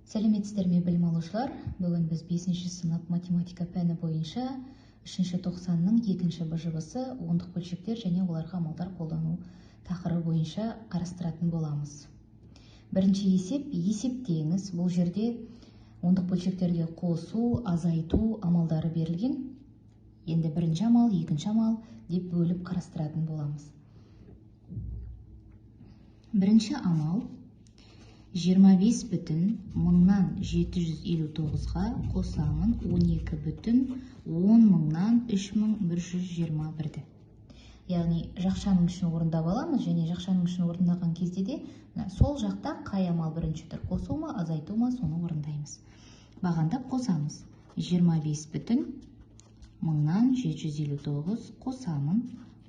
Сәлеметсіздер ме білім алушылар? Бүгін біз 5-ші сынып математика пәні бойынша 3-ші тоқсанның 2-ші бжб-сы ондық бөлшектер және оларға амалдар қолдану тақырыбы бойынша қарастыратын боламыз. Бірінші есеп, есептеңіз. Бұл жерде ондық бөлшектерге қосу, азайту амалдары берілген. Енді бірінші амал, екінші амал деп бөліп қарастыратын боламыз. Бірінші амал 25 бүтін 1000-нан 759-ға қосамын 12 бүтін 10 мыңнан 3121-ді. Яғни жақшаның үшін орындап аламыз, және жақшаның үшін орындаған кезде де сол жақта қай амал бірінші тұр, қосу ма, азайту ма, соны орындаймыз. Бағандап қосамыз. 25 бүтін 1000-нан 759 қосамын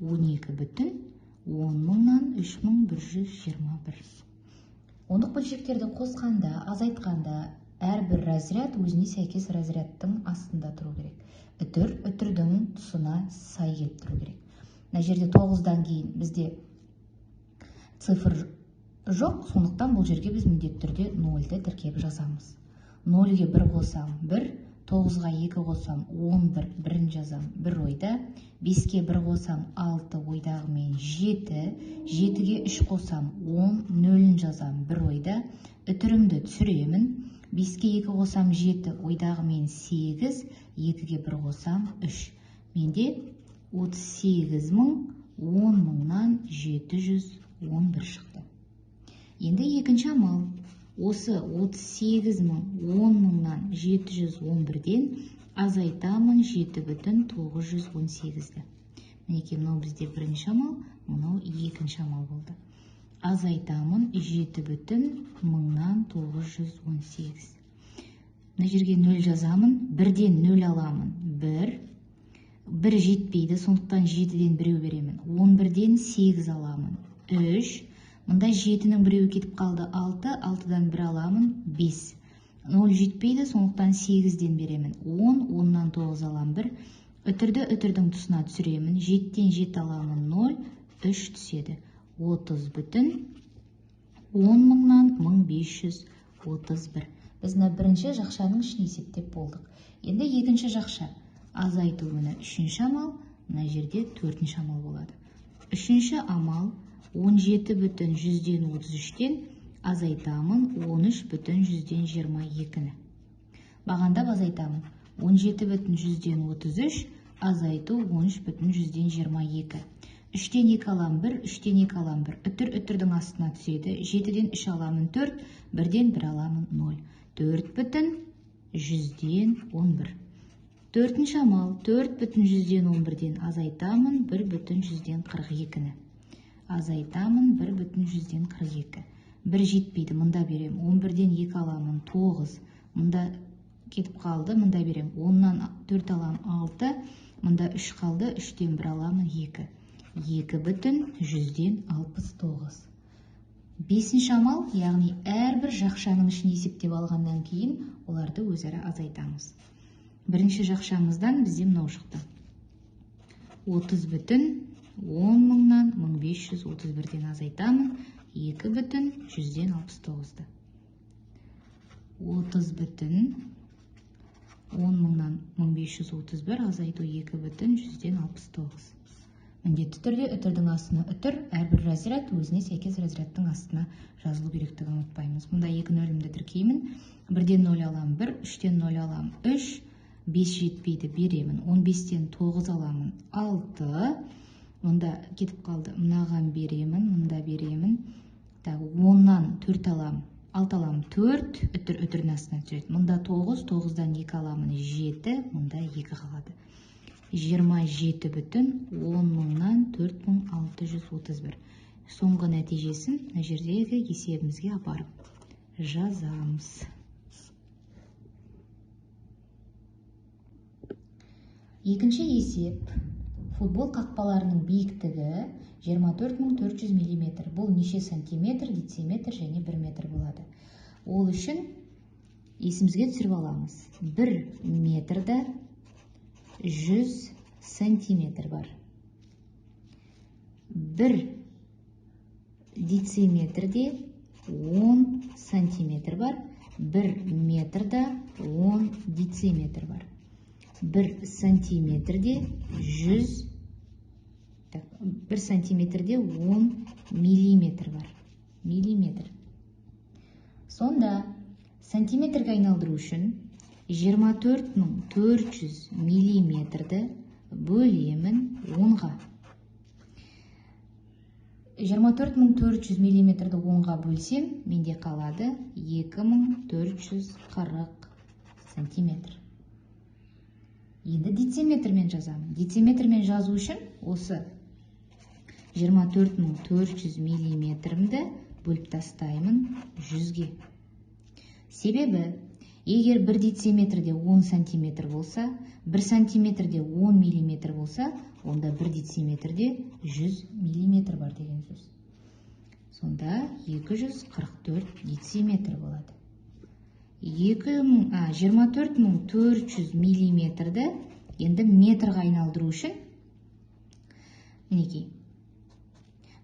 12 бүтін 10 мыңнан 3121. Ондық бөлшектерді қосқанда, азайтқанда әрбір разряд өзіне сәйкес разрядтың астында тұру керек. Үтірдің тұсына сай келіп тұру керек. Мына жерде 9-дан кейін бізде цифр жоқ, сондықтан бұл жерге біз міндетті түрде 0-ді тіркеп жазамыз. 0-ге 1 қосам 1, 9-ға 2 қосам 11, 1-ін жазам 1 ойда, 5-ке 1 қосам 6 ойдағымен 7, 7-ге 3 қосам 10, 0-ін жазам 1 ойда, үтірімді түсіремін, 5-ке 2 қосам 7 ойдағымен 8, 2-ге 1 қосам 3. Менде 38 мың 10 мыңнан 711 шықты. Енді екінші амал. Осы 38 мың 10 мыңнан 711-ден азайтамын 7 бүтін 918-ді. Мінекей, мынау бізде бірінші амал, мынау екінші амал болды. Азайтамын 7 бүтін 1000-нан 918. Мына жерге 0 жазамын, 1-ден 0 аламын. 1 жетпейді, сондықтан 7-ден біреу беремін. 11-ден 8 аламын. 3. Мұнда 7-нің біреуі кетіп қалды 6, 6-дан 1 аламын 5. 0 жетпейді, сондықтан 8-ден беремін 10, 10-нан 9 алам 1. Үтірді үтірдің тұсына түсіремін. 7-ден 7 аламын 0, 3 түседі. 30 бүтін 10 мыңнан 1531. Біз бірінші жақшаның ішін есептеп болдық. Енді екінші жақша. Азайту күні 3-ші амал, мына жерде 4-ші амал болады. 3-ші амал 17 бүтін 133-ден азайтамын 13 бүтін 122-ні. Бағандап азайтамын. 17 бүтін 133, азайту 13 бүтін 122. 3-тен 2 алам 1, 3-тен 2 алам 1. Үтірдің астына түседі. 7-ден 3 аламын 4, 1-ден 1 аламын 0. 4 бүтін 111. 4-ші амал 4 бүтін 111-ден азайтамын 1 бүтін 142-ні. Азайтамын 1 бүтін 142. 1 жетпейді, мұнда берем. 11-ден 2 аламын 9. Мұнда кетіп қалды, мұнда берем. 10-нан 4 алам 6. Мұнда 3 қалды, 3-ден 1 аламын 2. 2 бүтін 169. 5-ші амал, яғни әрбір жақшаның ішін есептеп алғаннан кейін оларды өзара азайтамыз. Бірінші жақшамыздан бізде мынау шықты. 30 бүтін 10 мыңнан 1531-ден азайтамын 2 бүтін 169-ді. 30 бүтін 10 мыңнан 1531 азайту 2 бүтін 169. Міндетті түрде үтірдің астына үтір, әрбір разряд өзіне сәйкес разрядтың астына жазылу керектігін ұмытпаймыз. Мұнда 2 нөлімді тіркеймін. 1-ден 0 алам 1, 3-тен 0 алам 3, 5 жетпейді беремін. 15-тен 9 аламын 6. Мұнда кетіп қалды. Мынаған беремін, мұнда беремін. 10-нан 4 алам, 6 алам 4, үтірдің астына түседі. Мұнда 9, 9-дан 2 аламын 7, мұнда 2 қалады. 27 бүтін 10 мыңнан 4631. Соңғы нәтижесін мына жердегі есебімізге апарып жазамыз. Екінші есеп. Футбол қақпаларының биіктігі 24400 мм. Бұл неше сантиметр, дециметр және 1 метр болады. Ол үшін есімізге түсіріп аламыз. 1 метрді 100 сантиметр бар. 1 дециметрде 10 сантиметр бар, 1 метрда 10 дециметр бар. 1 сантиметрде 100, 1 сантиметрде 10 миллиметр бар. Миллиметр. Сонда сантиметрге айналдыру үшін 24400 миллиметрді бөлемін 10-ға. 24400 миллиметрді 10-ға бөлсем, менде қалады 2440 сантиметр. Енді дециметрмен жазамын. Дециметрмен жазу үшін осы 24400 миллиметрімді бөліп тастаймын 100-ге. Себебі, егер 1 дециметрде 10 сантиметр болса, 1 сантиметрде 10 миллиметр болса, онда 1 дециметрде 100 миллиметр бар деген сөз. Сонда 244 дециметр болады. 24400 миллиметрді енді метрға айналдыру үшін, мінекей,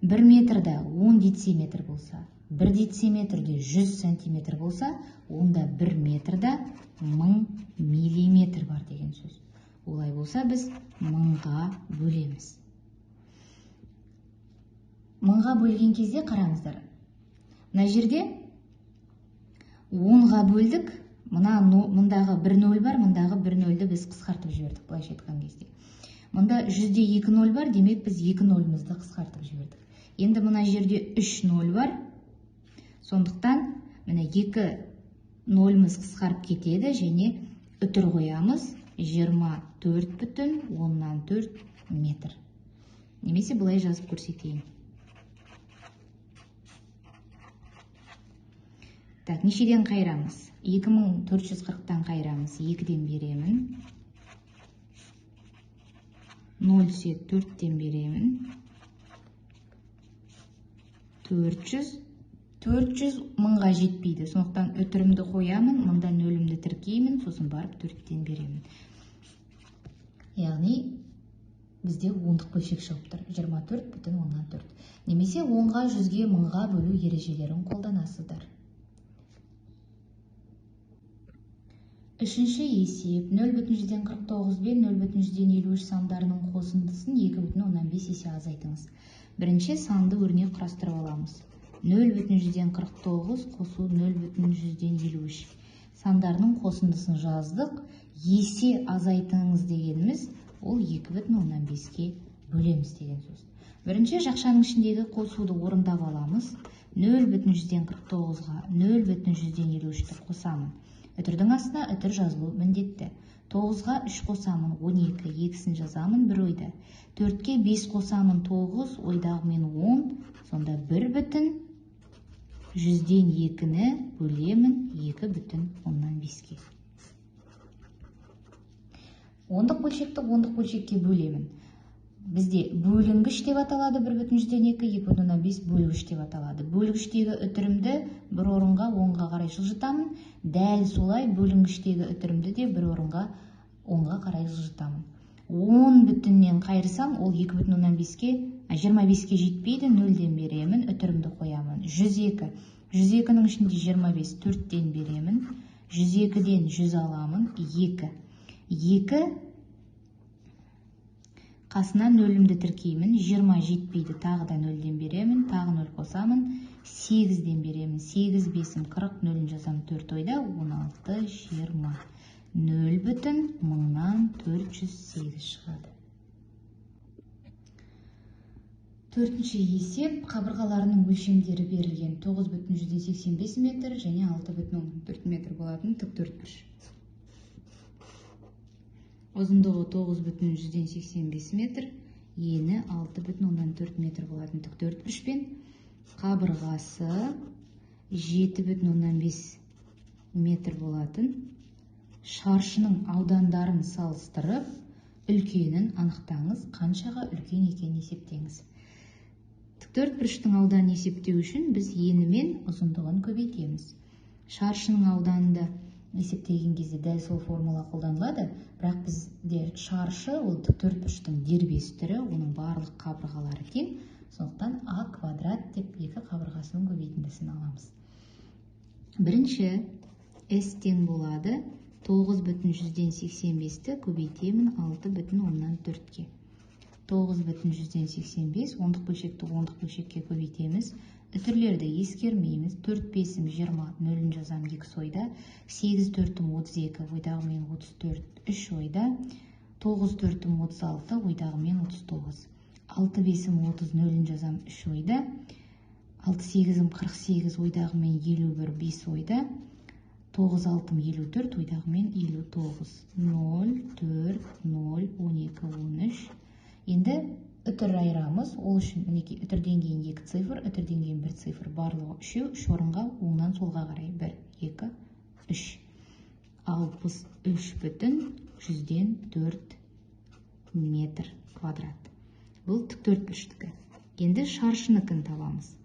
1 метрда 10 дециметр болса, 1 дециметрде 100 сантиметр болса, онда 1 метрда 1000 миллиметр бар деген сөз. Олай болса, біз 1000-ға бөлеміз. 1000-ға бөлген кезде қараңыздар. Мына жерде 10-ға бөлдік, мұндағы 1 0 бар, мұндағы 1 0-ді біз қысқартып жібердік, былайша айтқан кезде. Мұнда 100-де 2 0 бар, демек біз 2 0-мызды қысқартып жібердік. Енді мұна жерде 3 0 бар, сондықтан міне 2 0-мыз қысқарып кетеді және үтір қоямыз 24,4 метр. Немесе бұлай жазып көрсетейін. Так, нешеден қайрамыз? 2440-тан қайрамыз. 2-ден беремін. 0,4-тен беремін. 400 1000-ға жетпейді. Сондықтан үтірімді қоямын, мұнда 0-імді тіркеймін, сосын барып 4-тен беремін. Яғни, бізде 10-дық бөлшек шығып тұр. 24,4. Немесе 10-ға 100-ге 1000-ға бөлу ережелерін қолданасыздар. Үшінші есеп 0,49 бен 0,53 сандарының қосындысын 2,15 есе азайтыңыз. Бірінші санды өрнек құрастырып аламыз. 0,49 қосу 0,53 сандарының қосындысын жаздық. Есе азайтыңыз дегеніміз ол 2,15-ке бөлеміз деген сөз. Бірінші жақшаның ішіндегі қосуды орындап аламыз. 0,49-ға 0,53-ті қосамын. Үтірдің астына үтір жазылу міндетті. 9-ға 3 қосамын 12, екісін жазамын 1 ойда. 4-ке 5 қосамын 9, ойдағы мен 10, сонда 1,100-ден 2-ні бөлемін 2,15-ке. 10-дық бөлшекті 10-дық бөлшекке бөлемін. Бізде бөлінгіш деп аталады 1,100-ден 2, 2,15 бөлгіш деп аталады. Бөлгіштегі үтірімді бір орынға 10-ға қарай жылжытамын. Дәл солай бөлінгіштегі үтірімді де бір орынға 10-ға қарай жылжытамын. 10 бүтіннен қайырсам, ол 2,15-ке, 25-ке жетпейді, 0-ден беремін, үтірімді қоямын. 102. 102-нің ішінде 25, 4-ден беремін. 102-ден 100 аламын, 2. 2 қасына 0-імді тіркеймін, 20 жетпейді, тағы да 0-ден беремін, тағы 0 қосамын, 8-ден беремін, 8 бесім 40, 0-ін жазам 4 ойда, 16, 20, 0,408 шығады. Төртінші есеп, қабырғаларының өлшемдері берілген 9,185 метр және 6,4 метр болатын тіктөртбұрыш. Ұзындығы 9,185 метр, ені 6,4 метр болатын тіктөртбұрыш пен қабырғасы 7,5 метр болатын шаршының аудандарын салыстырып, үлкенін анықтаңыз, қаншаға үлкен екенін есептеңіз. Тіктөртбұрыштың ауданын есептеу үшін біз ені мен ұзындығын көбейтеміз. Шаршының ауданында есептеген кезде дәл сол формула қолданылады, бірақ бізде шаршы ол тіктөртбұрыштың дербес түрі, оның барлық қабырғалары тең, сондықтан а квадрат деп екі қабырғасының көбейтіндісін аламыз. Бірінші S тең болады 9,85-ті көбейтемін 6,4-ке. 9,85, ондық бөлшекті ондық бөлшекке көбейтеміз. Үтірлерді ескермейміз. 4-5-ім 20, 0-ін жазам 2 ойда. 8-4-ім 32, ойдағы мен 34, 3 ойда. 9-4-ім 36, ойдағы мен 39. 6-5-ім 30, 0-ін жазам 3 ойда. 6-8-ім 48, ойдағы мен 51, 5 ойда. 9-6-ым 54, ойдағы мен 59. 0, 4, 0, 12, 13. Енді үтір айырамыз. Ол үшін үтірден кейін 2 цифр, үтірден кейін 1 цифр. Барлығы 3, 3 орынға оңнан солға қарай. 1, 2, 3. 63,4 метр квадрат. Бұл тіктөртбұрыштікі. Енді шаршыныкін табамыз.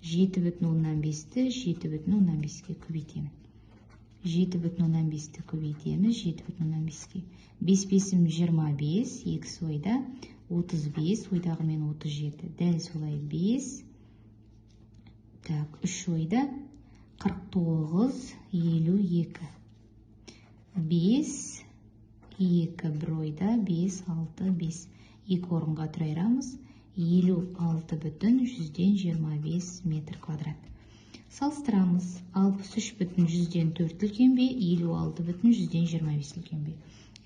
7,5-ті 7,5-ке көбейтемін. 7,5-ті көбейтеміз 7,5-ке. 5-5-ім 25, 2 ойда. 35, ойдағы мен 37. Дәл солай 5. Так, 3 ойда. 49, 52. 5, 2 бір ойда. 5, 6, 5. 2 орынға тұр айырамыз. 56,125 метр квадрат. Салыстырамыз. 63,4 үлкен бе, 56,125 үлкен бе?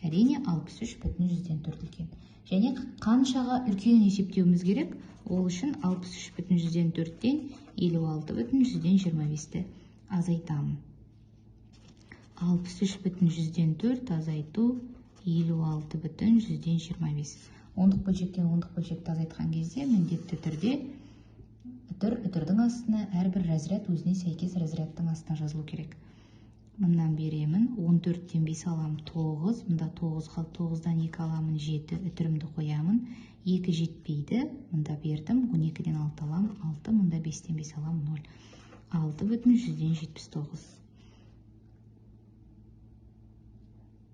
Әрине 63,4 үлкен. Және қаншаға үлкен есептеуіміз керек? Ол үшін 63,4-тен 56,125-ті азайтамын. 63,4 азайту 56,125. Ондық бөлшектен ондық бөлшекті азайтқан кезде міндетті түрде үтірдің астына әрбір разряд өзіне сәйкес разрядтың астына жазылу керек. Мұндан беремін. 14-тен 5 аламын 9. Мұнда 9 қал 9-дан 2 аламын 7. Үтірімді қоямын. 2 жетпейді. Мұнда бердім. 12-ден 6 аламын 6. Мұнда 5-тен 5 аламын 0. 6,179.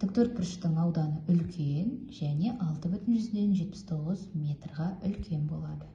Тіктөртбұрыштың ауданы үлкен және 6,179 метрға үлкен болады.